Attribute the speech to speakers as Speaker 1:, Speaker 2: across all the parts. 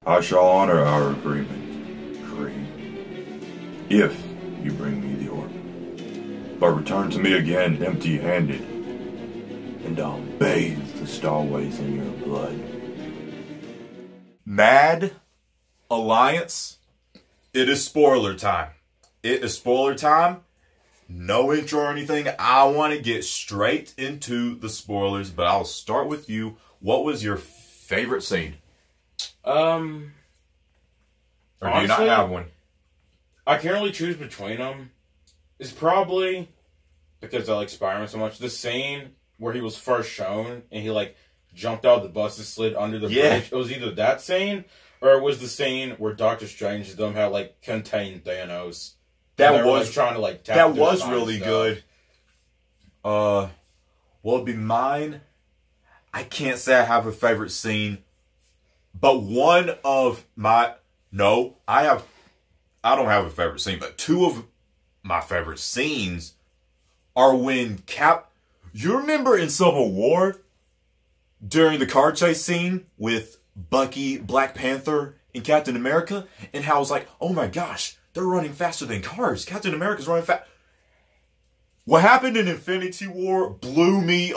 Speaker 1: I shall honor our agreement, Cream, if you bring me the orb. But return to me again empty-handed, and I'll bathe the starways in your blood.
Speaker 2: Mad Alliance, it is spoiler time. It is spoiler time. No intro or anything. I want to get straight into the spoilers, but I'll start with you. What was your favorite scene? Or do you not have one?
Speaker 3: I can't really choose between them. It's probably, because I like Spider-Man so much, the scene where he was first shown and he like jumped out of the bus and slid under the bridge. It was either that scene or it was the scene where Doctor Strange somehow like contained Thanos.
Speaker 2: That was
Speaker 3: like, trying to like tap
Speaker 2: that was really good. Will it be mine? I can't say I have a favorite scene, but one of my I don't have a favorite scene, but two of my favorite scenes are when you remember in Civil War during the car chase scene with Bucky, Black Panther, and Captain America, and how I was like, oh my gosh, they're running faster than cars. Captain America's running fast. What happened in Infinity War blew me.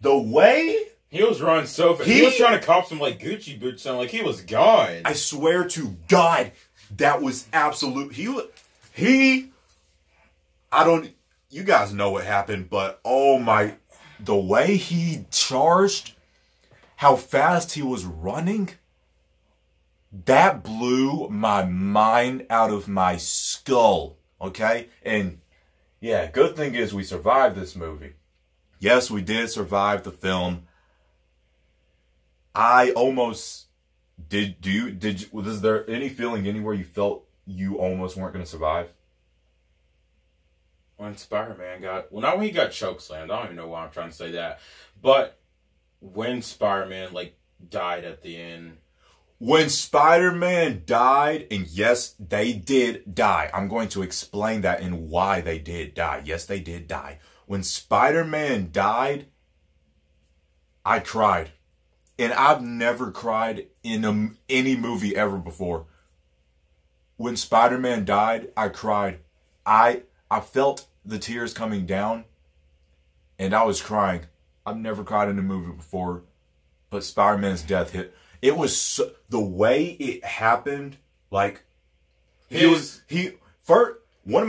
Speaker 2: The way
Speaker 3: he was running so fast. He was trying to cop some like Gucci boots on, like he was gone.
Speaker 2: I swear to God, that was absolute. You guys know what happened, but oh my, the way he charged, how fast he was running, that blew my mind out of my skull, okay? And yeah, good thing is we survived this movie. Yes, we did survive the film. I almost was there any feeling anywhere you felt you almost weren't going to survive?
Speaker 3: When Spider-Man not when he got chokeslammed, I don't even know why I'm trying to say that, but when Spider-Man like died at the end.
Speaker 2: When Spider-Man died, and yes, they did die. I'm going to explain that and why they did die. Yes, they did die. When Spider-Man died, I cried. And I've never cried in any movie ever before. When Spider-Man died, I cried. I felt the tears coming down, and I was crying. I've never cried in a movie before, but Spider-Man's death hit. It was the way it happened. Like one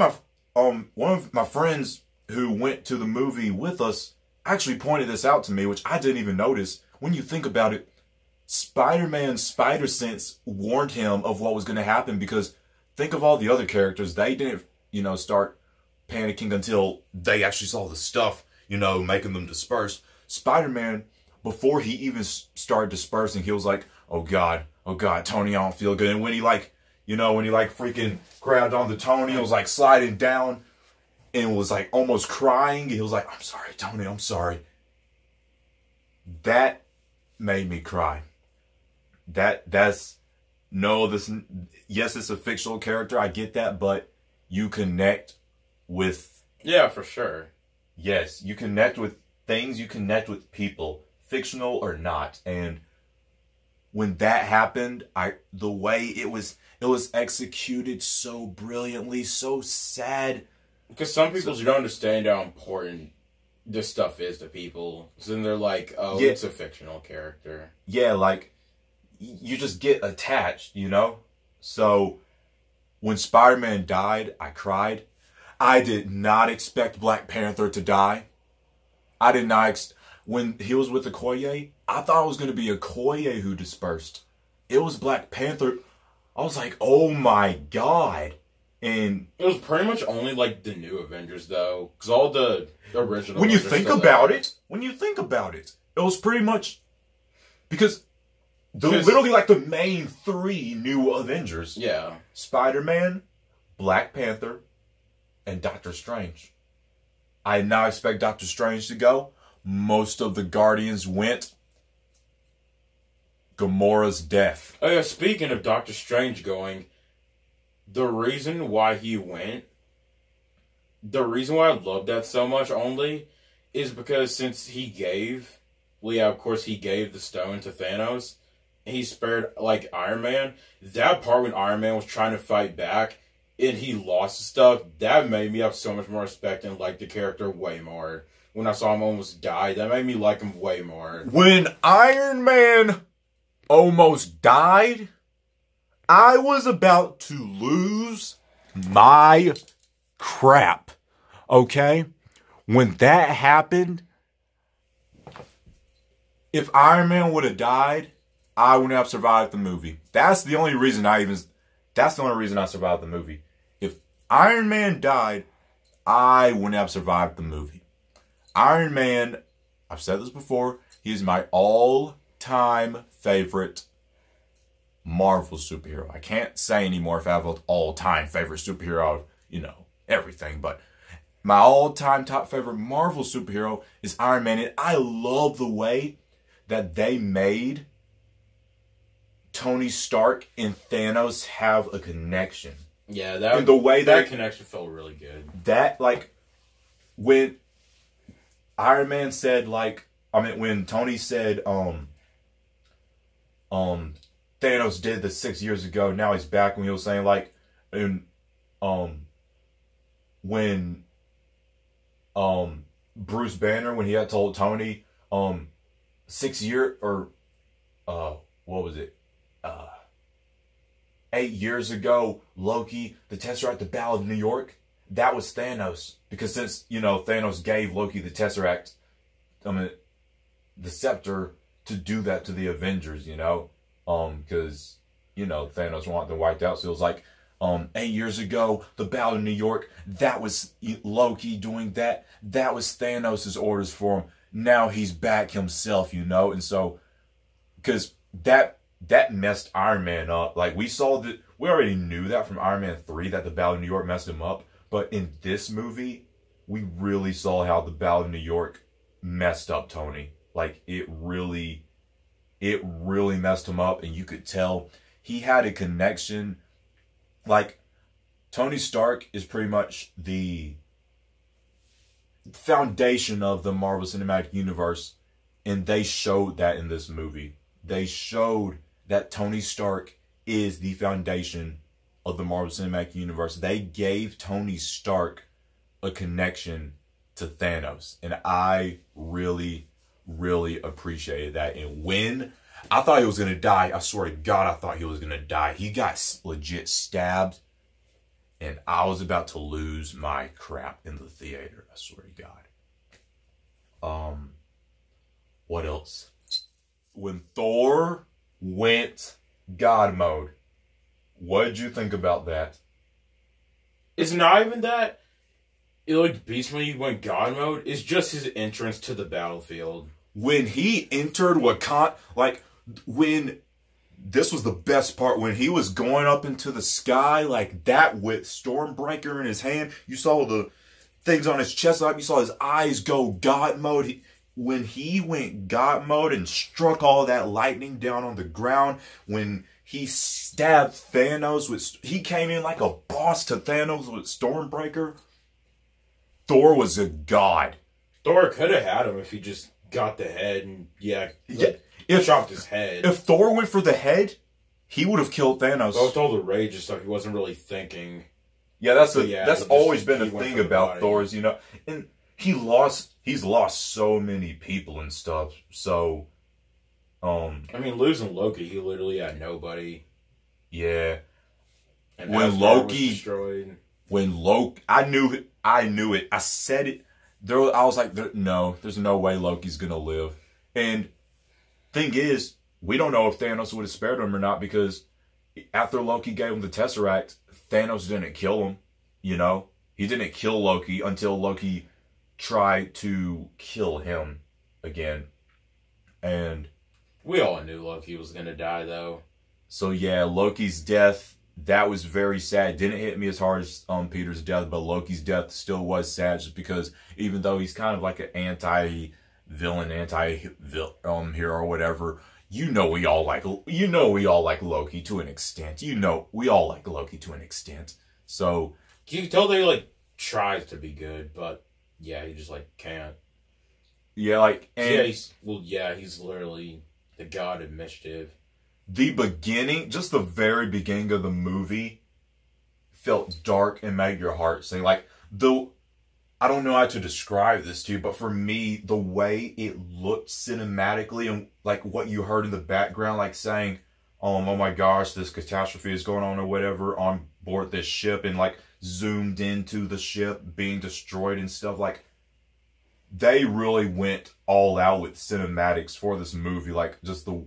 Speaker 2: of my friends who went to the movie with us actually pointed this out to me, which I didn't even notice. When you think about it, Spider-Man's spider sense warned him of what was going to happen, because think of all the other characters. They didn't, start panicking until they actually saw the stuff, making them disperse. Spider-Man, before he even started dispersing, he was like, oh God, Tony, I don't feel good. And when he freaking grabbed onto Tony, he was like sliding down and was like almost crying. He was like, I'm sorry, Tony, I'm sorry. That made me cry. Yes, it's a fictional character. I get that, but you connect with...
Speaker 3: Yeah, for sure.
Speaker 2: Yes, you connect with things, you connect with people, fictional or not. And when that happened, the way it was executed so brilliantly, so sad.
Speaker 3: Because some people don't understand how important this stuff is to people. So then they're like, oh, yeah, it's a fictional character.
Speaker 2: Yeah, like, you just get attached, So, when Spider-Man died, I cried. I did not expect Black Panther to die. I did not when he was with Okoye, I thought it was going to be Okoye who dispersed. It was Black Panther. I was like, oh my God. And
Speaker 3: it was pretty much only like the new Avengers though, because all the original.
Speaker 2: When you think about it, it was pretty much because literally like the main three new Avengers.
Speaker 3: Yeah,
Speaker 2: Spider-Man, Black Panther, and Doctor Strange. I did not expect Doctor Strange to go. Most of the Guardians went. Gamora's death.
Speaker 3: Oh yeah, speaking of Doctor Strange going, the reason why he went, the reason why I love that so much only, is because since he gave, of course he gave the stone to Thanos, and he spared, like, Iron Man. That part when Iron Man was trying to fight back and he lost his stuff, that made me have so much more respect and like the character way more. When I saw him almost die, that made me like him way more.
Speaker 2: When Iron Man almost died, I was about to lose my crap. Okay? When that happened, if Iron Man would have died, I wouldn't have survived the movie. That's the only reason I survived the movie. If Iron Man died, I wouldn't have survived the movie. Iron Man, I've said this before, he's my all-time favorite Marvel superhero. I can't say anymore if I have an all-time favorite superhero, you know, everything, but my all-time top favorite Marvel superhero is Iron Man, and I love the way that they made Tony Stark and Thanos have a connection.
Speaker 3: Yeah, that connection felt really good.
Speaker 2: That, like, when Iron Man said, like, I mean, when Tony said, Thanos did this 6 years ago, now he's back, when he was saying, like, and, when, Bruce Banner, when he had told Tony, 6 years, or, what was it? 8 years ago, Loki, the Tesseract, the Battle of New York, that was Thanos. Because since, you know, Thanos gave Loki the Tesseract, I mean, the scepter, to do that to the Avengers, you know? Because, you know, Thanos wanted them wiped out. So it was like, 8 years ago, the Battle of New York, that was Loki doing that. That was Thanos' orders for him. Now he's back himself, you know? And so, because that messed Iron Man up. Like, we already knew that from Iron Man 3, that the Battle of New York messed him up. But in this movie, we really saw how the Battle of New York messed up Tony. Like, it really messed him up, and you could tell he had a connection. Like, Tony Stark is pretty much the foundation of the Marvel Cinematic Universe, and they showed that in this movie. They showed that Tony Stark is the foundation of the Marvel Cinematic Universe. They gave Tony Stark a connection to Thanos, and I really, really appreciated that. And when I thought he was going to die, I swear to God, I thought he was going to die. He got legit stabbed, and I was about to lose my crap in the theater. I swear to God. What else? When Thor went God mode, what did you think about that?
Speaker 3: It's not even that it like Beast when he went God mode. It's just his entrance to the battlefield.
Speaker 2: When he entered Wakanda, like, when this was the best part, when he was going up into the sky like that with Stormbreaker in his hand, you saw the things on his chest up, you saw his eyes go God mode. When he went God mode and struck all that lightning down on the ground, when he stabbed Thanos he came in like a boss to Thanos with Stormbreaker. Thor was a god.
Speaker 3: Thor could have had him if he just got the head and chopped his head.
Speaker 2: If Thor went for the head, he would have killed Thanos.
Speaker 3: But with all the rage and stuff, he wasn't really thinking.
Speaker 2: Yeah, that's always been a thing about Thor's, you know. And he's lost so many people and stuff. So,
Speaker 3: I mean, losing Loki, he literally had nobody.
Speaker 2: Yeah.
Speaker 3: And when Loki was destroyed.
Speaker 2: When Loki, I knew it. I said it. I was like, no, there's no way Loki's gonna live. And thing is, we don't know if Thanos would have spared him or not, because after Loki gave him the Tesseract, Thanos didn't kill him. You know, he didn't kill Loki until Loki tried to kill him again. And
Speaker 3: we all knew Loki was gonna die, though.
Speaker 2: So yeah, Loki's death, that was very sad. Didn't hit me as hard as Peter's death, but Loki's death still was sad, just because even though he's kind of like an anti-villain, hero or whatever, you know we all like Loki to an extent. You know we all like Loki to an extent. So
Speaker 3: you can tell they like tries to be good, but yeah, he just like can't.
Speaker 2: Yeah, like, and
Speaker 3: he's literally the god of mischief.
Speaker 2: the beginning, just the very beginning of the movie felt dark and made your heart sing. Like, I don't know how to describe this to you, but for me, the way it looked cinematically and like what you heard in the background, like saying, oh my gosh, this catastrophe is going on or whatever on board this ship, and like zoomed into the ship being destroyed and stuff. Like, they really went all out with cinematics for this movie. Like, just the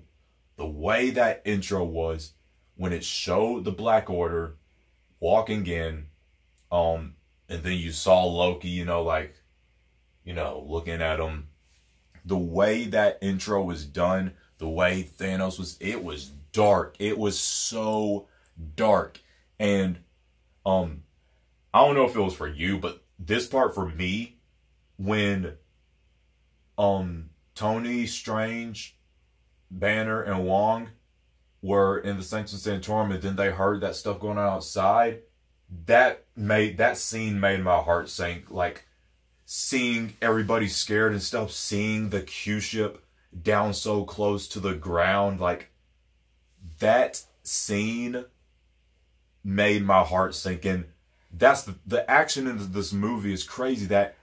Speaker 2: way that intro was when it showed the Black Order walking in, and then you saw Loki, looking at him. The way that intro was done, the way Thanos was, it was dark. It was so dark. And I don't know if it was for you, but this part for me, when Tony, Strange, Banner, and Wong were in the Sanctum Sanctorum, and then they heard that stuff going on outside, that scene made my heart sink. Like, seeing everybody scared and stuff, seeing the Q ship down so close to the ground, like, that scene made my heart sink. And that's the action in this movie is crazy, that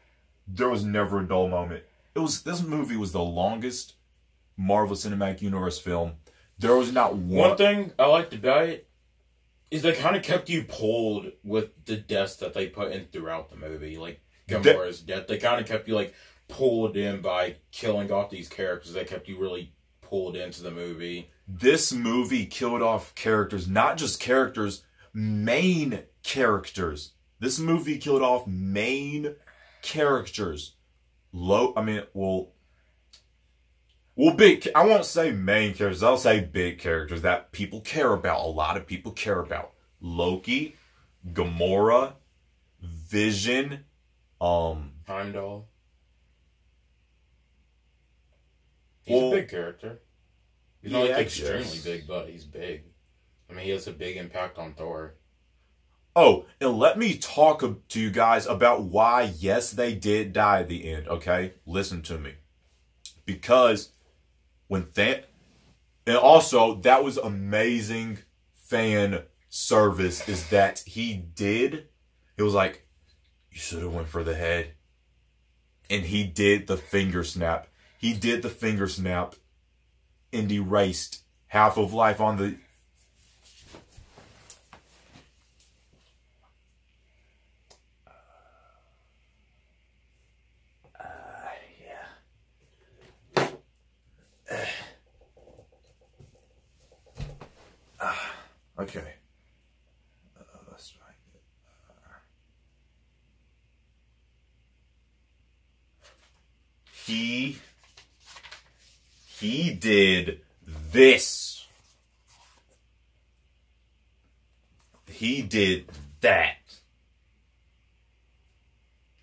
Speaker 2: there was never a dull moment. This movie was the longest Marvel Cinematic Universe film. There was not one
Speaker 3: thing I liked about it is they kind of kept you pulled with the deaths that they put in throughout the movie. Like, Gamora's death, they kind of kept you, like, pulled in by killing off these characters. They kept you really pulled into the movie.
Speaker 2: This movie killed off characters, not just characters, main characters. This movie killed off main characters. Big. I won't say main characters. I'll say big characters that people care about. A lot of people care about. Loki, Gamora, Vision,
Speaker 3: Heimdall. He's a big character. He's not extremely big, but he's big. I mean, he has a big impact on Thor.
Speaker 2: Oh, and let me talk to you guys about why, yes, they did die at the end, okay? Listen to me. Because and also, that was amazing fan service, is that it was like, you should have went for the head. And he did the finger snap. He did the finger snap and erased half of life on the... Okay. Let's try it. He did this. He did that.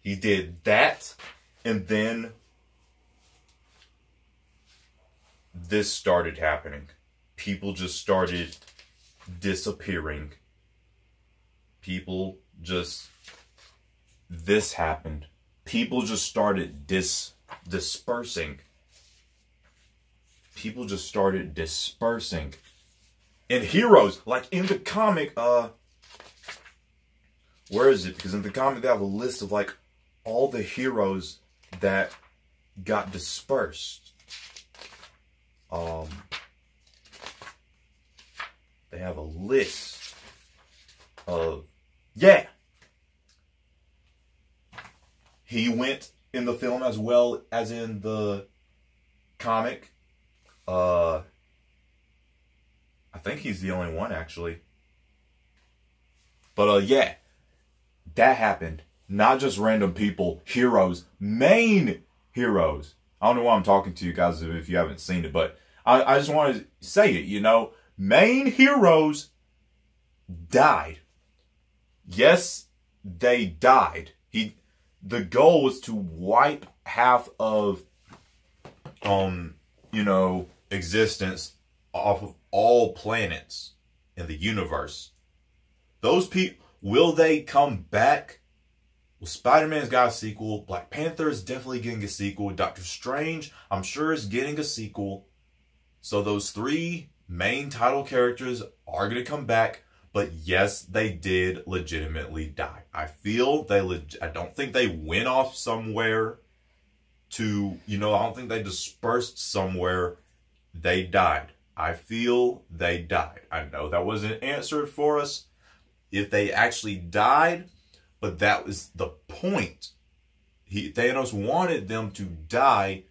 Speaker 2: He did that, and then this started happening. People just started disappearing. This happened. People just started dispersing. People just started dispersing. And heroes, like in the comic, where is it? Because in the comic they have a list of like all the heroes that got dispersed. They have a list of, he went in the film as well as in the comic. I think he's the only one, actually. But, that happened. Not just random people, heroes, main heroes. I don't know why I'm talking to you guys if you haven't seen it, but I just want to say it, Main heroes died. Yes, they died. The goal was to wipe half of, existence off of all planets in the universe. Those people, will they come back? Well, Spider-Man's got a sequel. Black Panther is definitely getting a sequel. Doctor Strange, I'm sure, is getting a sequel. So those three main title characters are going to come back, but yes, they did legitimately die. I feel I don't think they went off somewhere to, I don't think they dispersed somewhere. They died. I feel they died. I know that wasn't answered for us if they actually died, but that was the point. Thanos wanted them to die.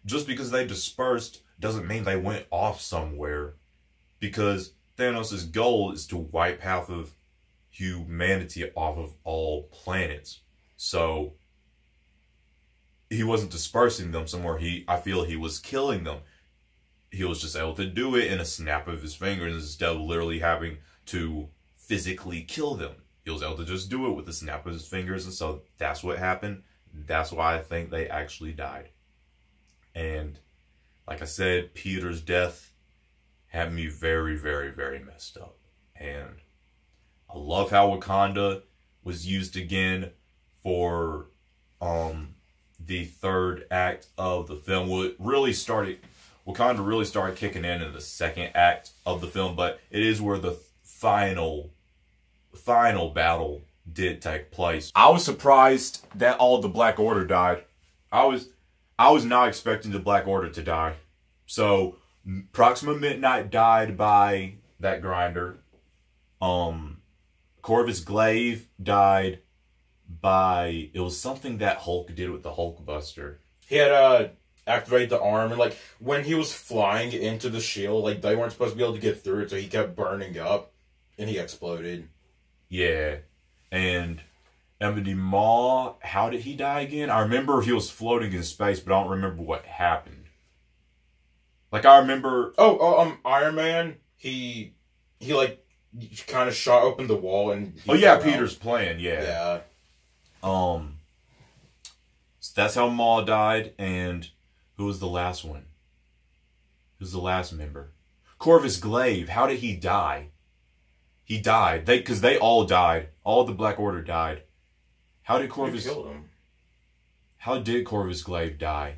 Speaker 2: Just because they dispersed doesn't mean they went off somewhere, because Thanos' goal is to wipe half of humanity off of all planets. So he wasn't dispersing them somewhere. I feel he was killing them. He was just able to do it in a snap of his fingers instead of literally having to physically kill them. He was able to just do it with the snap of his fingers, and so that's what happened. That's why I think they actually died. And like I said, Peter's death had me very, very, very messed up. And I love how Wakanda was used again for the third act of the film. Wakanda really started kicking in the second act of the film, but it is where the final battle did take place. I was surprised that all the Black Order died. I was not expecting the Black Order to die. So Proxima Midnight died by that grinder. Corvus Glaive died by, it was something that Hulk did with the Hulkbuster.
Speaker 3: He had activate the arm, and like when he was flying into the shield, like they weren't supposed to be able to get through it, so he kept burning up and he exploded. Yeah. And Ebony Maw, how did he die again? I remember he was floating in space, but I don't remember what happened. Like I remember Iron Man, he like kind of shot open the wall and
Speaker 2: Peter's plan, yeah. So that's how Maw died. And who was the last one? Who's the last member? Corvus Glaive. How did he die? He died. Because they all died. All the Black Order died. How did Corvus...
Speaker 3: killed him.
Speaker 2: How did Corvus Glaive die?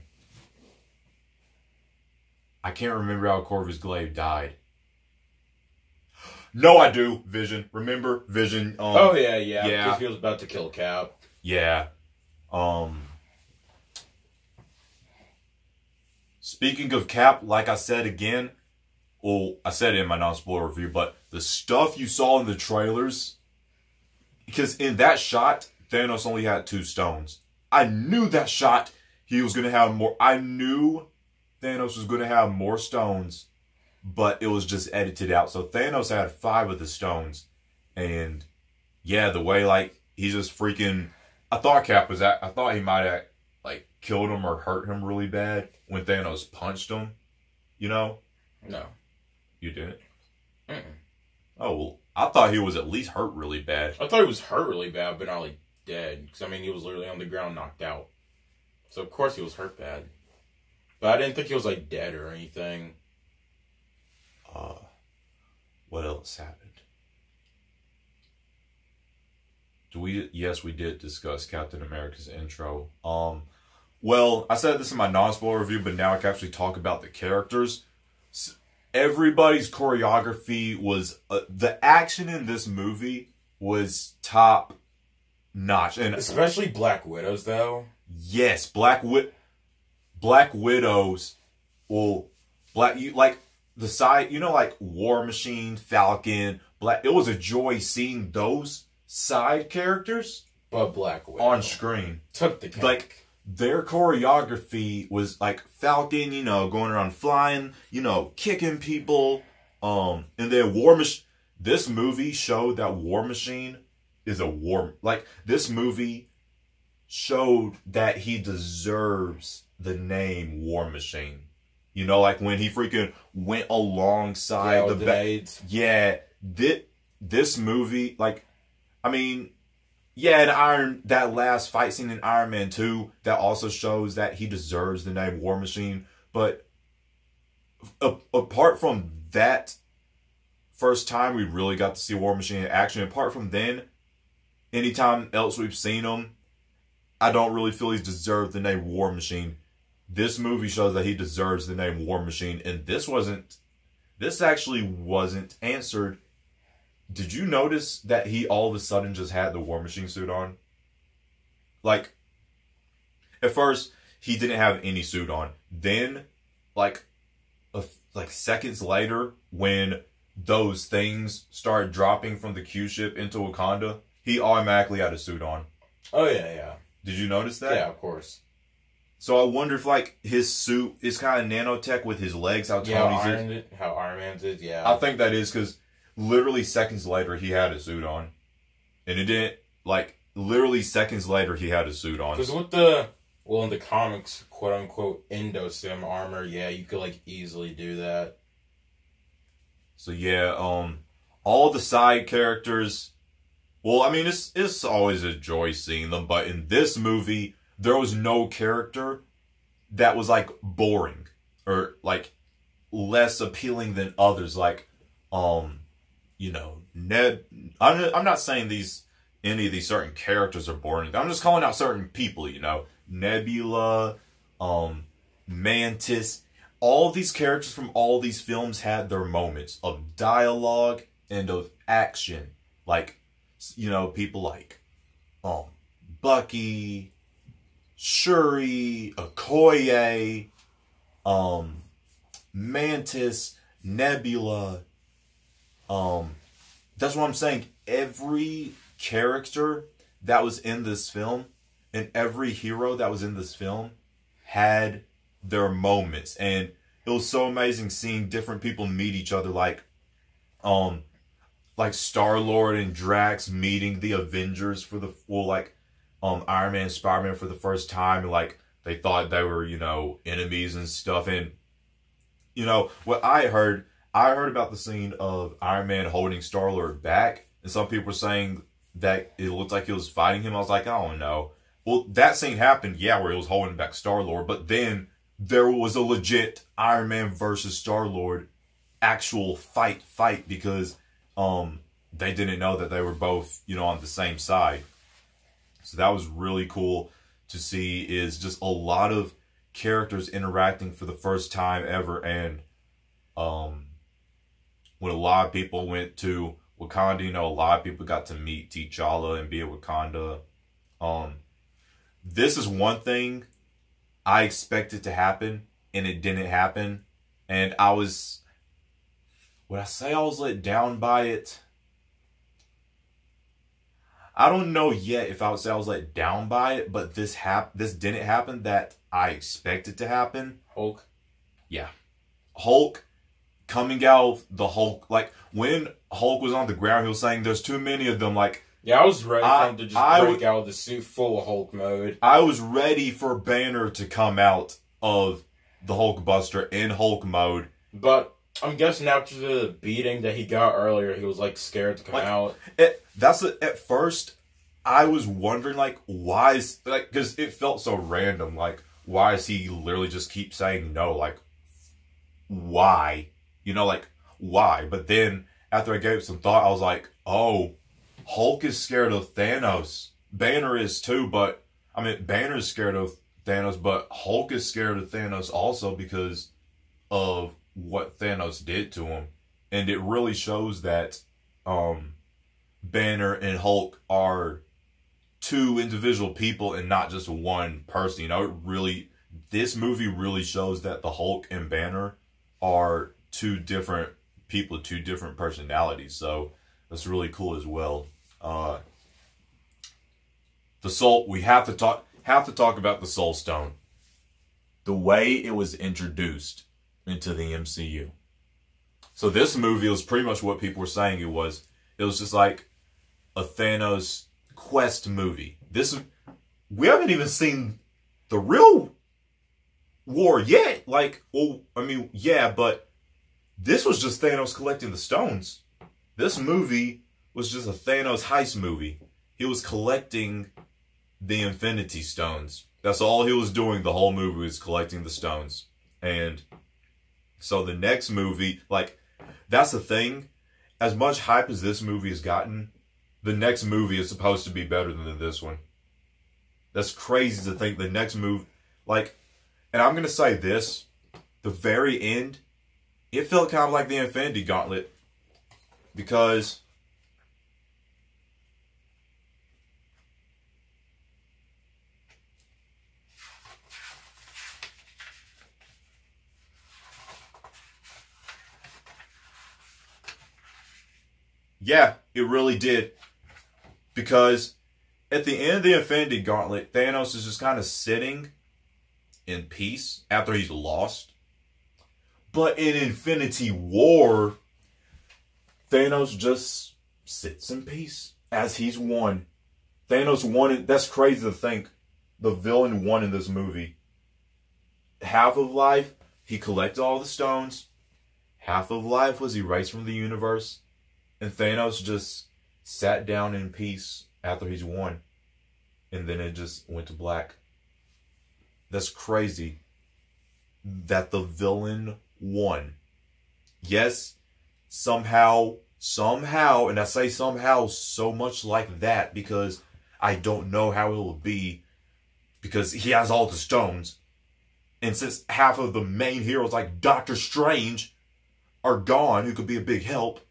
Speaker 2: I can't remember how Corvus Glaive died. No, I do. Vision. Remember? Vision.
Speaker 3: Yeah. Because he was about to kill Cap.
Speaker 2: Yeah. Speaking of Cap, like I said again, well, I said it in my non-spoiler review, but the stuff you saw in the trailers, because in that shot, Thanos only had 2 stones. I knew that shot he was going to have more. I knew Thanos was going to have more stones, but it was just edited out. So Thanos had 5 of the stones. And yeah, the way like he just freaking, I thought he might have like killed him or hurt him really bad when Thanos punched him,
Speaker 3: No.
Speaker 2: You didn't?
Speaker 3: Mm-mm.
Speaker 2: Oh, well, I thought he was at least hurt really bad.
Speaker 3: I thought he was hurt really bad, but not like dead. Because, I mean, he was literally on the ground knocked out. So, of course, he was hurt bad. But I didn't think he was, like, dead or anything.
Speaker 2: What else happened? Yes, we did discuss Captain America's intro. Well, I said this in my non-spoiler review, but now I can actually talk about the characters. Everybody's choreography was... the action in this movie was top notch. And
Speaker 3: especially Black Widow's, though.
Speaker 2: Yes, Black Widows. Well, like the side, like War Machine, Falcon, It was a joy seeing those side characters,
Speaker 3: but Black Widow
Speaker 2: on screen
Speaker 3: took the cake.
Speaker 2: Like their choreography was like Falcon, going around flying, kicking people. And then War Machine. This movie showed that War Machine is this movie showed that he deserves the name War Machine. Like when he freaking went alongside the
Speaker 3: AIDS.
Speaker 2: Yeah, this movie, and that last fight scene in Iron Man 2, that also shows that he deserves the name War Machine. But apart from that first time we really got to see War Machine in action, apart from then, anytime else we've seen him, I don't really feel he's deserved the name War Machine. This movie shows that he deserves the name War Machine, and this wasn't this actually wasn't answered. Did you notice that he all of a sudden just had the War Machine suit on? Like, at first, he didn't have any suit on. Then, like seconds later, when those things started dropping from the Q ship into Wakanda, he automatically had a suit on.
Speaker 3: Oh, yeah.
Speaker 2: Did you notice that?
Speaker 3: Yeah, of course.
Speaker 2: So I wonder if, like, his suit is kind of nanotech with his legs, how Tony's is.
Speaker 3: How Iron Man's is, yeah.
Speaker 2: I think that is because literally seconds later, he had a suit on. And it didn't, like, literally seconds later, he had a suit on.
Speaker 3: Because with in the comics, quote-unquote, Indosim armor, yeah, you could, like, easily do that.
Speaker 2: So, yeah, all the side characters, well, I mean, it's always a joy seeing them, but in this movie, there was no character that was, like, boring or, like, less appealing than others. Like, you know, Ned, I'm not saying any of these certain characters are boring. I'm just calling out certain people, you know. Nebula, Mantis. All these characters from all these films had their moments of dialogue and of action. Like, you know, people like Bucky, Shuri, Okoye, Mantis, Nebula. That's what I'm saying. Every character that was in this film and every hero that was in this film had their moments, and it was so amazing seeing different people meet each other, like Star-Lord and Drax meeting the Avengers for the Iron Man and Spider-Man for the first time, and like they thought they were, you know, enemies and stuff. And you know what I heard about the scene of Iron Man holding Star-Lord back, and some people were saying that it looked like he was fighting him. I was like, I don't know. Well, that scene happened, yeah, where he was holding back Star-Lord, but then there was a legit Iron Man versus Star-Lord actual fight because they didn't know that they were both, you know, on the same side. So that was really cool to see, is just a lot of characters interacting for the first time ever. And when a lot of people went to Wakanda, you know, a lot of people got to meet T'Challa and be at Wakanda. This is one thing I expected to happen, and it didn't happen. And would I say I was let down by it? I don't know yet if I would say I was let down by it, but this didn't happen that I expected to happen.
Speaker 3: Hulk?
Speaker 2: Yeah. Hulk coming out of the Hulk, like, when Hulk was on the ground, he was saying there's too many of them, like,
Speaker 3: yeah, I was ready for him to just break out of the suit full of Hulk mode.
Speaker 2: I was ready for Banner to come out of the Hulkbuster in Hulk mode.
Speaker 3: But I'm guessing after the beating that he got earlier, he was, like, scared to come out.
Speaker 2: At first, I was wondering, like, why is, like, because it felt so random, like, why does he literally just keep saying no, like, why? You know, like, why? But then, after I gave it some thought, I was like, oh, Hulk is scared of Thanos. Banner is too, but, I mean, Banner is scared of Thanos, but Hulk is scared of Thanos also because of what Thanos did to him. And it really shows that Banner and Hulk are two individual people and not just one person. You know, this movie really shows that the Hulk and Banner are two different people, two different personalities. So that's really cool as well. The Soul, we have to talk about the Soul Stone. The way it was introduced into the MCU. So this movie was pretty much what people were saying it was. It was just like a Thanos quest movie. We haven't even seen the real war yet. Like, well, I mean, yeah, but this was just Thanos collecting the stones. This movie was just a Thanos heist movie. He was collecting the Infinity Stones. That's all he was doing the whole movie, was collecting the stones. And so the next movie, like, that's the thing. As much hype as this movie has gotten, the next movie is supposed to be better than this one. That's crazy to think the next movie, like, and I'm going to say this, the very end, it felt kind of like the Infinity Gauntlet. Because yeah, it really did. Because at the end of the Infinity Gauntlet, Thanos is just kind of sitting in peace after he's lost. But in Infinity War, Thanos just sits in peace as he's won. Thanos won. That's crazy to think. The villain won in this movie. Half of life, he collected all the stones. Half of life was erased from the universe. And Thanos just sat down in peace after he's won. And then it just went to black. That's crazy that the villain won. Yes, somehow, and I say somehow so much like that because I don't know how it will be because he has all the stones. And since half of the main heroes like Doctor Strange are gone, who could be a big help,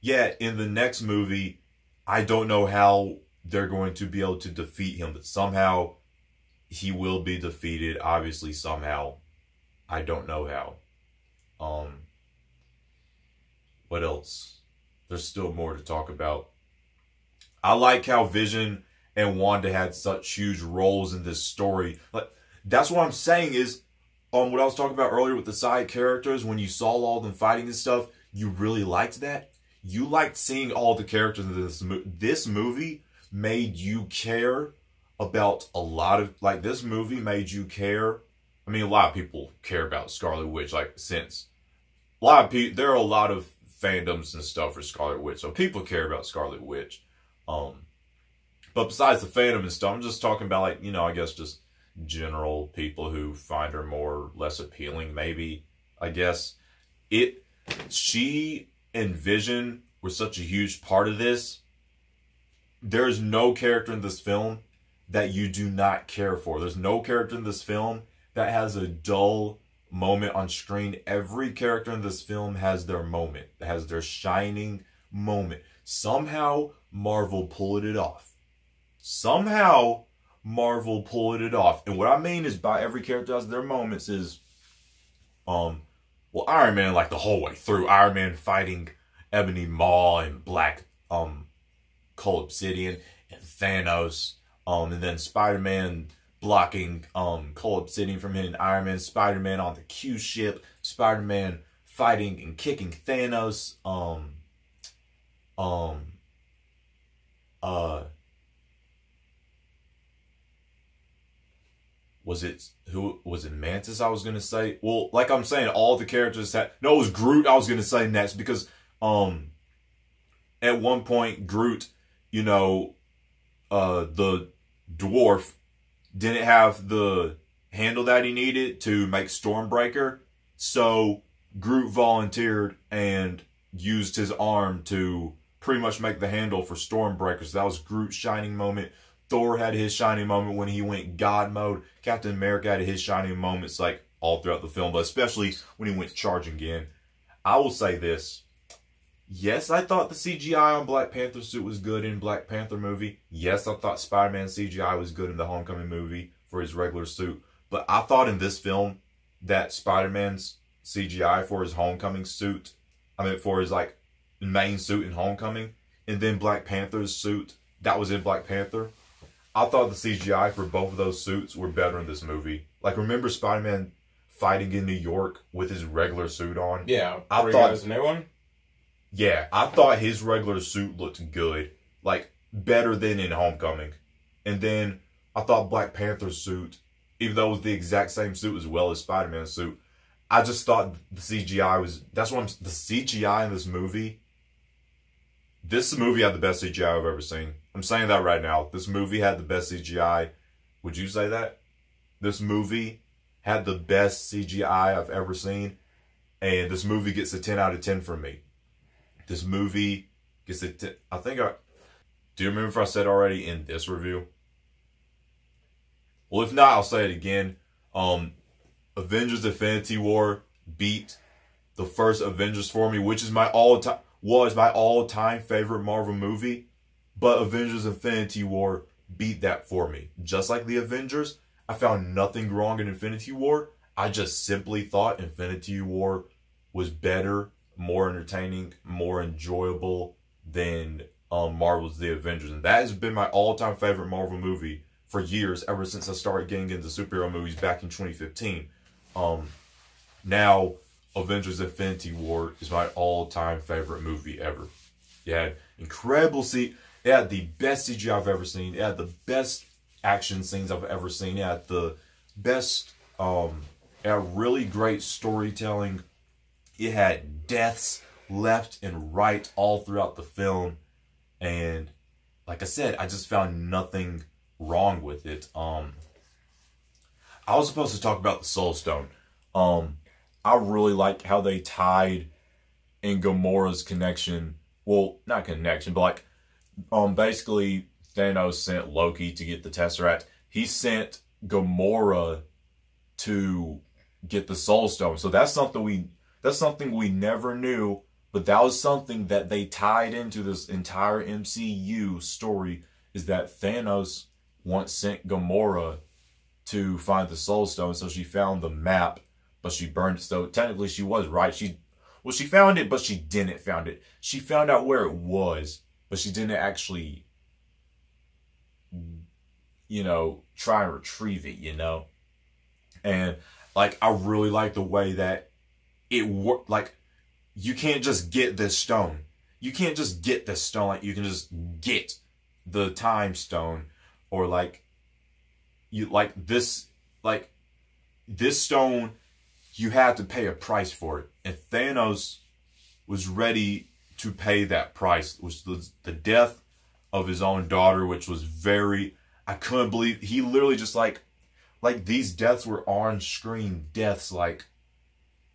Speaker 2: yeah, in the next movie, I don't know how they're going to be able to defeat him, but somehow he will be defeated, obviously, somehow. I don't know how. What else? There's still more to talk about. I like how Vision and Wanda had such huge roles in this story. Like, that's what I'm saying is, what I was talking about earlier with the side characters, when you saw all of them fighting and stuff, you really liked that. You liked seeing all the characters in this movie made you care about a lot of, like, this movie made you care. I mean, a lot of people care about Scarlet Witch, like, since a lot of people, there are a lot of fandoms and stuff for Scarlet Witch, so people care about Scarlet Witch. But besides the fandom and stuff, I'm just talking about, like, you know, I guess just general people who find her more or less appealing, maybe, I guess. She and Vision were such a huge part of this. There's no character in this film that you do not care for. There's no character in this film that has a dull moment on screen. Every character in this film has their moment, has their shining moment. Somehow, Marvel pulled it off. Somehow, Marvel pulled it off. And what I mean is by every character has their moments is, well, Iron Man, like, the whole way through. Iron Man fighting Ebony Maw and Black, Cull Obsidian and Thanos. And then Spider-Man blocking, Cull Obsidian from hitting Iron Man. Spider-Man on the Q ship. Spider-Man fighting and kicking Thanos. Was it Mantis I was going to say? Well, like I'm saying, all the characters had, no, it was Groot I was going to say next because, at one point, Groot, you know, the dwarf didn't have the handle that he needed to make Stormbreaker, so Groot volunteered and used his arm to pretty much make the handle for Stormbreaker. So that was Groot's shining moment. Thor had his shining moment when he went God mode. Captain America had his shining moments, like, all throughout the film, but especially when he went charging in. I will say this. Yes, I thought the CGI on Black Panther suit was good in Black Panther movie. Yes, I thought Spider-Man CGI was good in the Homecoming movie for his regular suit. But I thought in this film that Spider-Man's CGI for his Homecoming suit, I mean, for his, like, main suit in Homecoming, and then Black Panther's suit that was in Black Panther, I thought the CGI for both of those suits were better in this movie. Like, remember Spider-Man fighting in New York with his regular suit on?
Speaker 3: Yeah,
Speaker 2: I thought
Speaker 3: his new one.
Speaker 2: Yeah, I thought his regular suit looked good, like better than in Homecoming. And then I thought Black Panther's suit, even though it was the exact same suit as well as Spider-Man's suit, I just thought the CGI was, that's what the CGI in this movie had the best CGI I've ever seen. I'm saying that right now. This movie had the best CGI. Would you say that? This movie had the best CGI I've ever seen. And this movie gets a 10 out of 10 from me. This movie gets a 10. Do you remember if I said already in this review? Well, if not, I'll say it again. Avengers Infinity War beat the first Avengers for me, which is my all-time favorite Marvel movie. But Avengers Infinity War beat that for me. Just like the Avengers, I found nothing wrong in Infinity War. I just simply thought Infinity War was better, more entertaining, more enjoyable than Marvel's The Avengers. And that has been my all-time favorite Marvel movie for years, ever since I started getting into superhero movies back in 2015. Now, Avengers Infinity War is my all-time favorite movie ever. It had incredible it had the best CGI I've ever seen. It had the best action scenes I've ever seen. It had the best, it had really great storytelling. It had deaths left and right all throughout the film. And like I said, I just found nothing wrong with it. I was supposed to talk about the Soul Stone. I really like how they tied in Gamora's connection. Well, not connection, but like, basically Thanos sent Loki to get the Tesseract. He sent Gamora to get the Soul Stone. So that's something we never knew, but that was something that they tied into this entire MCU story, is that Thanos once sent Gamora to find the Soul Stone. So she found the map, but she burned it. So technically she was right. She found it, but she didn't found it. She found out where it was, but she didn't actually, try and retrieve it, And, like, I really like the way that it worked. Like, you can't just get this stone. You can't just get this stone. Like, you can just get the Time Stone. Or, this stone, you had to pay a price for it. And Thanos was ready to pay that price, which was the death of his own daughter, which was I couldn't believe, he literally just like these deaths were on-screen deaths. Like,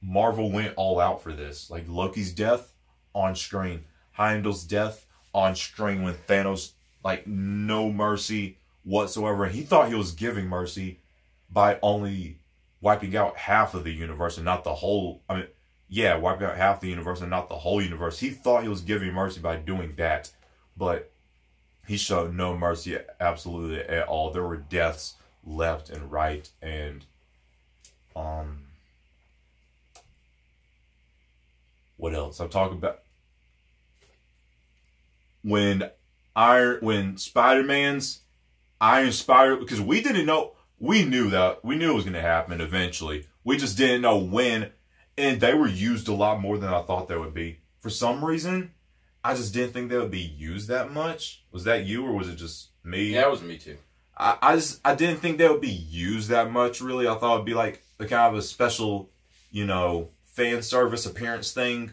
Speaker 2: Marvel went all out for this. Like, Loki's death, on-screen. Heimdall's death, on-screen, when Thanos, no mercy whatsoever. And he thought he was giving mercy by only wiping out half of the universe and not the whole. Wiping out half the universe and not the whole universe. He thought he was giving mercy by doing that, but he showed no mercy absolutely at all. There were deaths left and right, and what else? I'm talking about when Spider-Man's Iron Spider, because we didn't know. We knew it was going to happen eventually. We just didn't know when. And they were used a lot more than I thought they would be. For some reason, I just didn't think they would be used that much. Was that you, or was it just me?
Speaker 3: Yeah, it was me too.
Speaker 2: I didn't think they would be used that much, really. I thought it would be like a kind of a special, fan service appearance thing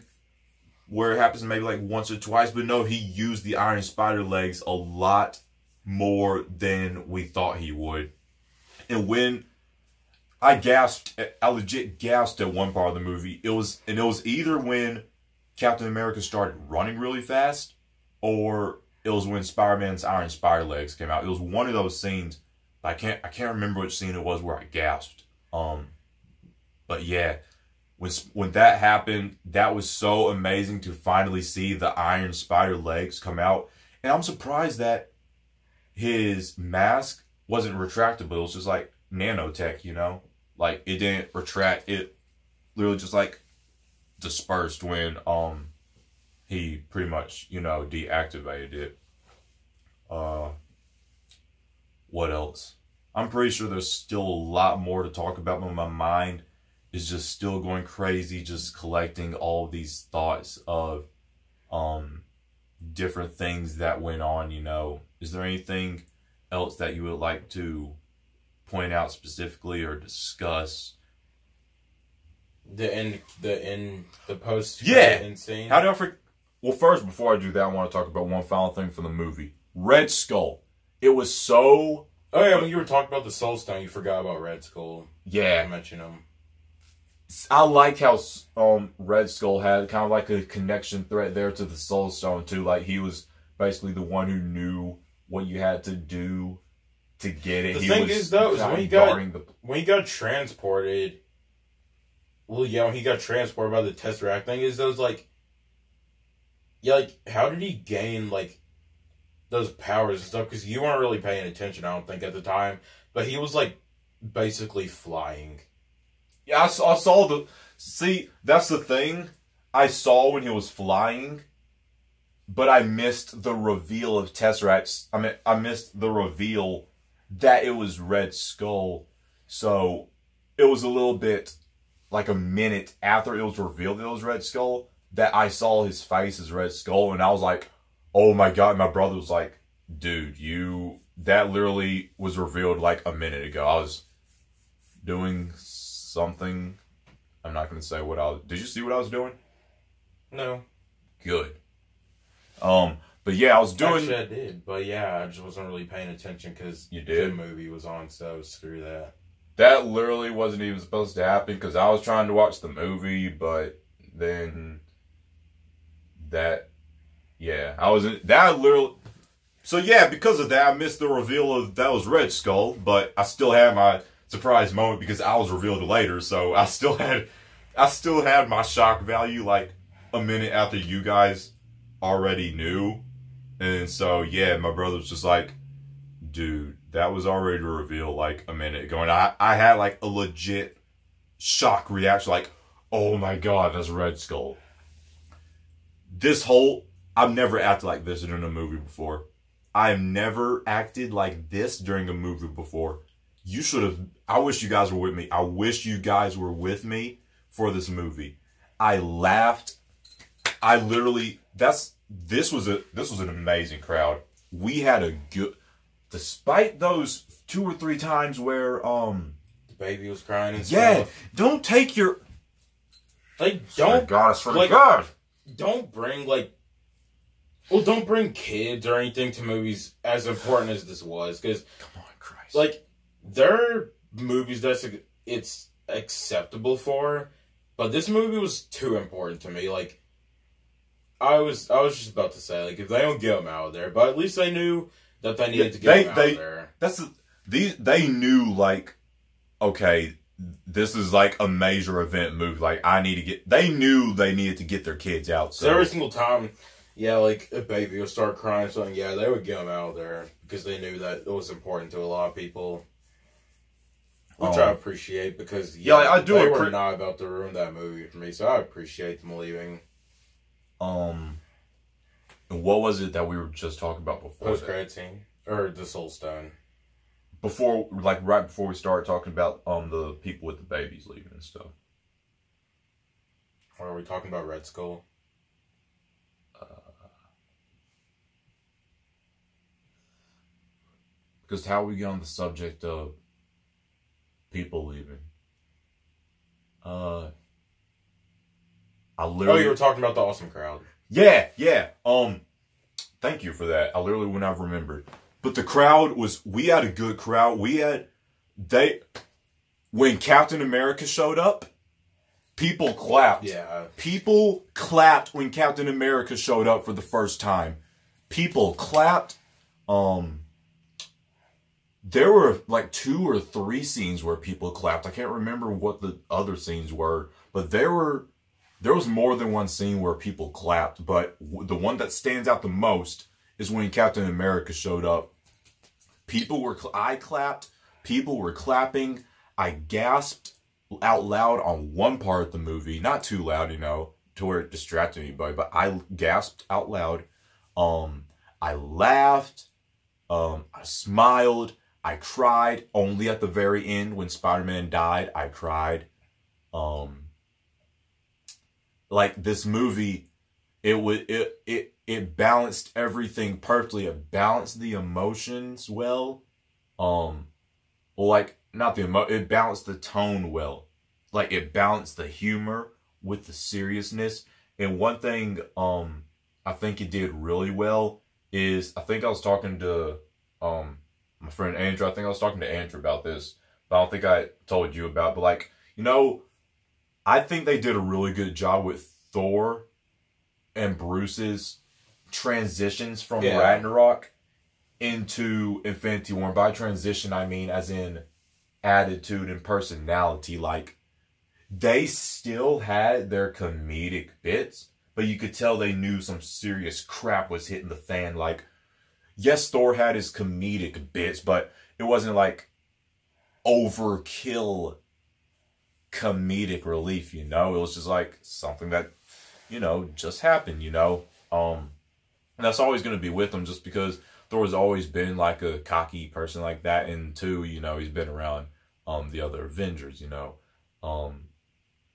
Speaker 2: where it happens maybe like once or twice. But no, he used the Iron Spider legs a lot more than we thought he would. And when I legit gasped at one part of the movie. It was either when Captain America started running really fast, or it was when Spider-Man's Iron Spider legs came out. It was one of those scenes. I can't remember which scene it was where I gasped. But yeah, when that happened, that was so amazing to finally see the Iron Spider legs come out. And I'm surprised that his mask wasn't retractable. It was just like nanotech, Like, it didn't retract. It literally just dispersed when he pretty much, deactivated it. What else? I'm pretty sure there's still a lot more to talk about, but my mind is just still going crazy, just collecting all of these thoughts of different things that went on, Is there anything else that you would like to point out specifically or discuss?
Speaker 3: The post scene.
Speaker 2: How do I forget? Well, first, before I do that, I want to talk about one final thing from the movie. Red Skull. It was so...
Speaker 3: Oh yeah, when you were talking about the Soul Stone, you forgot about Red Skull.
Speaker 2: Yeah.
Speaker 3: I mentioned him.
Speaker 2: I like how Red Skull had kind of like a connection thread there to the Soul Stone too. Like, he was basically the one who knew what you had to do to get it.
Speaker 3: The thing is, though, is when he got transported, well, yeah, when he got transported by the Tesseract thing, is those, like, yeah, like, how did he gain, like, those powers and stuff? Because you weren't really paying attention, I don't think, at the time. But he was, like, basically flying.
Speaker 2: Yeah, I saw the... See, that's the thing. I saw when he was flying, but I missed the reveal of Tesseract. I mean, I missed the reveal that it was Red Skull. So, it was a little bit, like a minute after it was revealed that it was Red Skull, that I saw his face as Red Skull, and I was like, oh my god. My brother was like, dude, that literally was revealed like a minute ago. I was doing something. I'm not going to say what I was... Did you see what I was doing?
Speaker 3: No.
Speaker 2: Good. But yeah, I was doing...
Speaker 3: Actually, I did. But yeah, I just wasn't really paying attention because the movie was on, so screw that.
Speaker 2: That literally wasn't even supposed to happen because I was trying to watch the movie, but then that... Yeah, I wasn't... That literally... So yeah, because of that, I missed the reveal of that was Red Skull, but I still had my surprise moment because I was revealed later, so I still had my shock value like a minute after you guys already knew. And so yeah, my brother was just like, dude, that was already revealed like a minute ago. And I had like a legit shock reaction, like, oh my god, that's Red Skull. I've never acted like this in a movie before. I've never acted like this during a movie before. You should have... I wish you guys were with me. I wish you guys were with me for this movie. I laughed. I literally... This was an amazing crowd. We had a good... Despite those 2 or 3 times where...
Speaker 3: The baby was crying and
Speaker 2: yeah,
Speaker 3: stuff.
Speaker 2: don't take your...
Speaker 3: Like, don't...
Speaker 2: God, I swear to God.
Speaker 3: Don't bring, like... Well, don't bring kids or anything to movies as important as this was, because...
Speaker 2: Come on, Christ.
Speaker 3: Like, there are movies it's acceptable for, but this movie was too important to me. Like, I was just about to say, like, if they don't get them out of there, but at least they knew that they needed to get them out of there.
Speaker 2: They knew, like, okay, this is like a major event movie. Like, they knew they needed to get their kids out.
Speaker 3: So every single time, yeah, like, a baby would start crying or something, yeah, they would get them out of there because they knew that it was important to a lot of people. Which I appreciate because,
Speaker 2: I do.
Speaker 3: They were not about to ruin that movie for me, so I appreciate them leaving.
Speaker 2: And what was it that we were just talking about before?
Speaker 3: Post-credit scene. Or the Soul Stone.
Speaker 2: Before, like, right before we started talking about the people with the babies leaving and stuff.
Speaker 3: Or are we talking about Red Skull?
Speaker 2: Because how we get on the subject of people leaving. I literally...
Speaker 3: Oh, you were talking about the awesome crowd.
Speaker 2: Yeah. Thank you for that. I literally would not have remembered. But the crowd was... We had a good crowd. When Captain America showed up, people clapped.
Speaker 3: Yeah.
Speaker 2: People clapped when Captain America showed up for the first time. People clapped. There were like 2 or 3 scenes where people clapped. I can't remember what the other scenes were, but there was more than one scene where people clapped. But the one that stands out the most is when Captain America showed up. I clapped. People were clapping. I gasped out loud on one part of the movie, not too loud, to where it distracted anybody, but I gasped out loud. I laughed. I smiled. I cried only at the very end when Spider-Man died. I cried. Like, this movie, it balanced everything perfectly. It balanced the emotions well. It balanced the tone well. Like, it balanced the humor with the seriousness. And one thing I think it did really well is, I think I was talking to my friend Andrew. I think I was talking to Andrew about this, but I don't think I told you about. But, like, I think they did a really good job with Thor and Bruce's transitions from Ragnarok into Infinity War. By transition, I mean as in attitude and personality. Like, they still had their comedic bits, but you could tell they knew some serious crap was hitting the fan. Like, yes, Thor had his comedic bits, but it wasn't like overkill comedic relief, you know? It was just like something that, you know, just happened, you know? And that's always going to be with him, just because Thor has always been like a cocky person like that, and two, you know, he's been around the other Avengers, you know?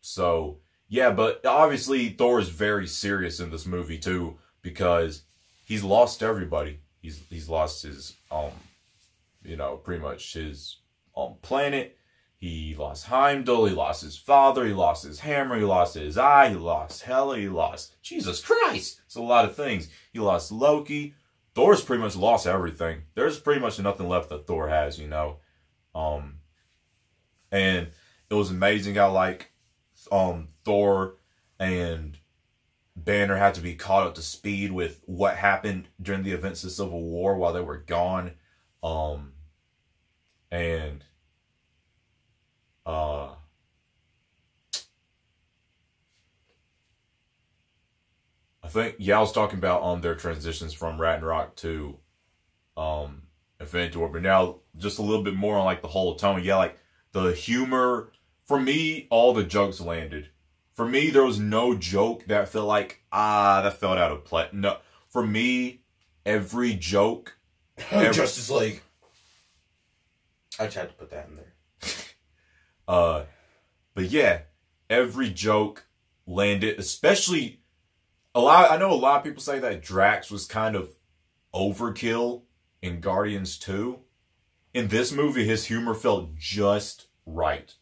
Speaker 2: So, yeah, but obviously Thor is very serious in this movie too, because he's lost everybody. He's lost his, you know, pretty much his planet. He lost Heimdall, he lost his father, he lost his hammer, he lost his eye, he lost Hela, he lost... Jesus Christ! It's a lot of things. He lost Loki. Thor's pretty much lost everything. There's pretty much nothing left that Thor has, you know? And it was amazing how, like, Thor and Banner had to be caught up to speed with what happened during the events of Civil War while they were gone. And I think, yeah, I was talking about their transitions from Ragnarok to Infinity War, but now just a little bit more on like the whole tone. Yeah, like the humor, for me, all the jokes landed. For me, there was no joke that felt like, that felt out of place. No, for me, every joke,
Speaker 3: Justice League. I just had to put that in there.
Speaker 2: But yeah, every joke landed, especially I know a lot of people say that Drax was kind of overkill in Guardians 2. In this movie, his humor felt just right.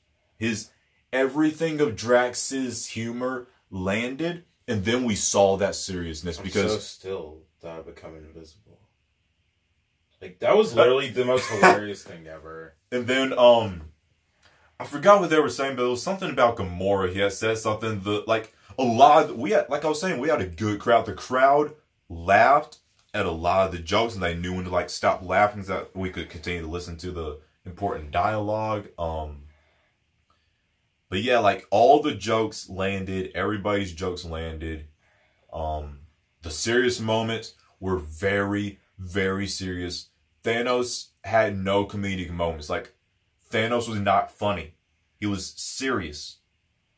Speaker 2: Everything of Drax's humor landed, and then we saw that seriousness because...
Speaker 3: I'm so still that I become invisible. Like, that was literally the most hilarious thing ever.
Speaker 2: And then, I forgot what they were saying, but it was something about Gamora. He had said something that, like, like I was saying, we had a good crowd. The crowd laughed at a lot of the jokes, and they knew when to, like, stop laughing so that we could continue to listen to the important dialogue. But yeah, like, all the jokes landed. Everybody's jokes landed. The serious moments were very, very serious. Thanos had no comedic moments. Like, Thanos was not funny. He was serious.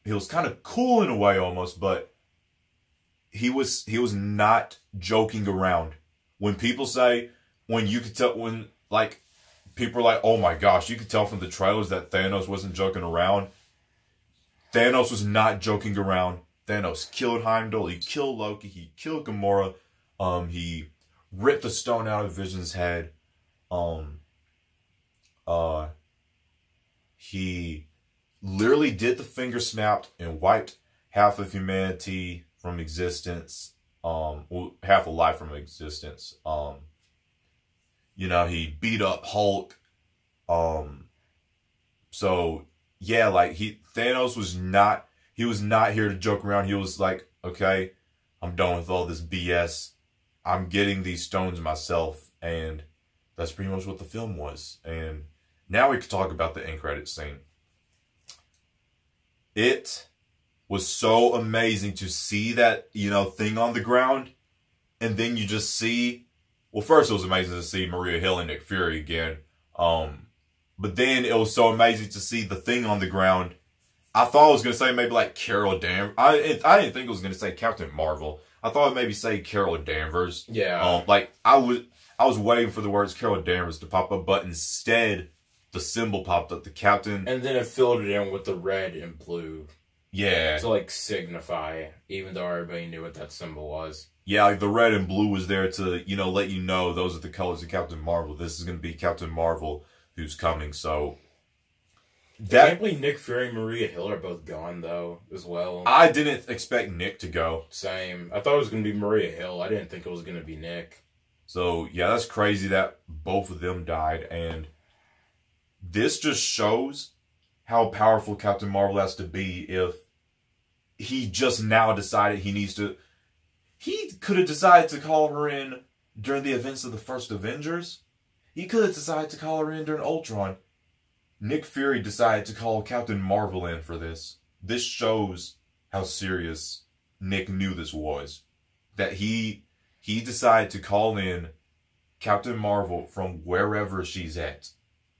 Speaker 2: He was kind of cool in a way almost, but he was not joking around. When people say, like, people are like, oh my gosh, you could tell from the trailers that Thanos wasn't joking around. Thanos was not joking around. Thanos killed Heimdall. He killed Loki. He killed Gamora. He ripped the stone out of Vision's head. He literally did the finger snapped and wiped half of humanity from existence. Half of life from existence. You know, he beat up Hulk. So yeah, like Thanos was not here to joke around. He was like, okay, I'm done with all this BS. I'm getting these stones myself, and that's pretty much what the film was. And now we could talk about the end credits scene. It was so amazing to see that, you know, thing on the ground, and then you just see, well, first it was amazing to see Maria Hill and Nick Fury again. But then it was so amazing to see the thing on the ground. I thought I was going to say maybe like Carol Danvers. I didn't think it was going to say Captain Marvel. I thought I'd maybe say Carol Danvers.
Speaker 3: Yeah.
Speaker 2: Like, I was waiting for the words Carol Danvers to pop up, but instead, the symbol popped up, the Captain.
Speaker 3: And then it filled it in with the red and blue.
Speaker 2: Yeah.
Speaker 3: To, like, signify, even though everybody knew what that symbol was.
Speaker 2: Yeah, like, the red and blue was there to, you know, let you know those are the colors of Captain Marvel. This is going to be Captain Marvel who's coming, so...
Speaker 3: I can't believe Nick Fury and Maria Hill are both gone, though, as well.
Speaker 2: I didn't expect Nick to go.
Speaker 3: Same. I thought it was going to be Maria Hill. I didn't think it was going to be Nick.
Speaker 2: So, yeah, that's crazy that both of them died, and this just shows how powerful Captain Marvel has to be if he just now decided he needs to... He could have decided to call her in during the events of the first Avengers. He could have decided to call her in during Ultron. Nick Fury decided to call Captain Marvel in for this. this shows how serious Nick knew this was. That he decided to call in Captain Marvel from wherever she's at.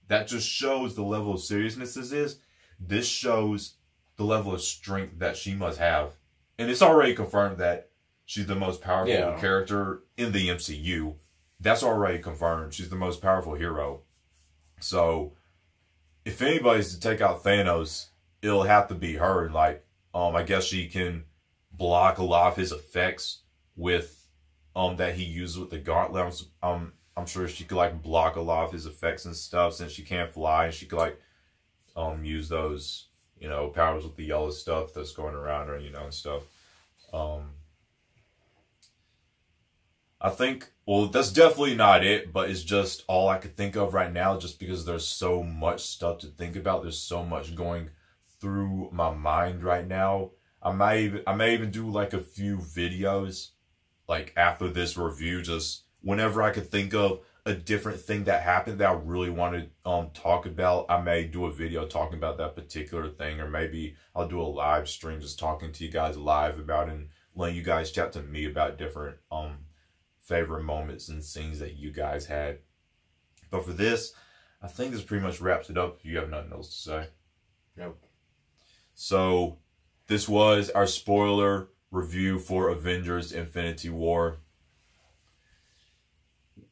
Speaker 2: That just shows the level of seriousness this is. This shows the level of strength that she must have. And it's already confirmed that she's the most powerful character in the MCU. That's already confirmed. She's the most powerful hero. So, if anybody's to take out Thanos, it'll have to be her. Like, I guess she can block a lot of his effects with, that he uses with the gauntlet. I'm sure she could, like, block a lot of his effects and stuff since she can't fly. And she could, like, use those, you know, powers with the yellow stuff that's going around her, you know, and stuff. I think, well, that's definitely not it, but it's just all I could think of right now just because there's so much stuff to think about. There's so much going through my mind right now. I may even do like a few videos like after this review, just whenever I could think of a different thing that happened that I really want to talk about, I may do a video talking about that particular thing, or maybe I'll do a live stream just talking to you guys live about it and letting you guys chat to me about different favorite moments and scenes that you guys had. But for this, I think this pretty much wraps it up if you have nothing else to say.
Speaker 3: Nope.
Speaker 2: So this was our spoiler review for Avengers Infinity War.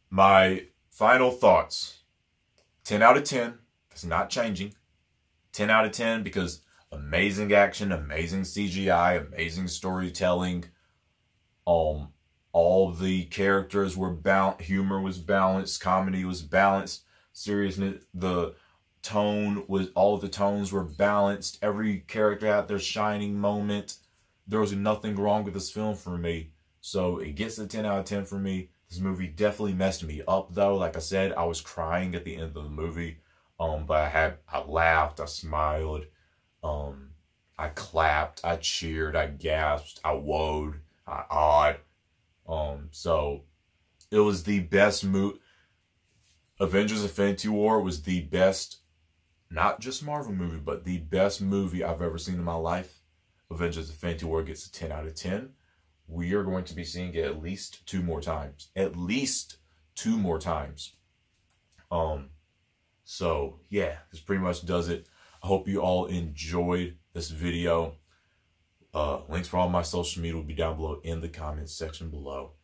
Speaker 2: My final thoughts. 10 out of 10. It's not changing. 10 out of 10 because amazing action, amazing CGI, amazing storytelling. All the characters were balanced. Humor was balanced. Comedy was balanced. Seriousness, the tone was, all of the tones were balanced. Every character had their shining moment. There was nothing wrong with this film for me. So it gets a 10 out of 10 for me. This movie definitely messed me up though. Like I said, I was crying at the end of the movie. But I laughed, I smiled, I clapped, I cheered, I gasped, I woed, I awed. So it was the best movie. Avengers Infinity War was the best, not just Marvel movie, but the best movie I've ever seen in my life. Avengers Infinity War gets a 10 out of 10. We are going to be seeing it at least 2 more times. At least 2 more times. So yeah, this pretty much does it. I hope you all enjoyed this video. Links for all my social media will be down below in the comments section below.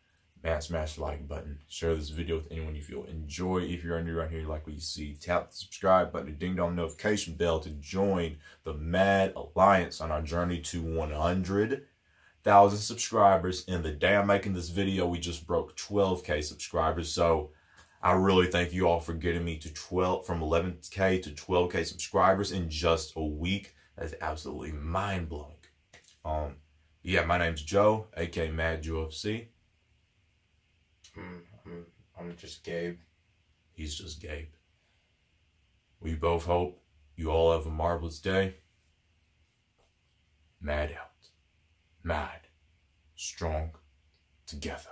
Speaker 2: Man, smash the like button. Share this video with anyone you feel enjoy. If you're new around here, you like what you see, tap the subscribe button, the ding dong notification bell to join the Mad Alliance on our journey to 100,000 subscribers. And the day I'm making this video, we just broke 12K subscribers. So I really thank you all for getting me to from 11K to 12K subscribers in just a week. That's absolutely mind-blowing. Yeah, my name's Joe, aka Mad UFC.
Speaker 3: I'm just Gabe.
Speaker 2: He's just Gabe. We both hope you all have a marvelous day. Mad out. Mad. Strong. Together.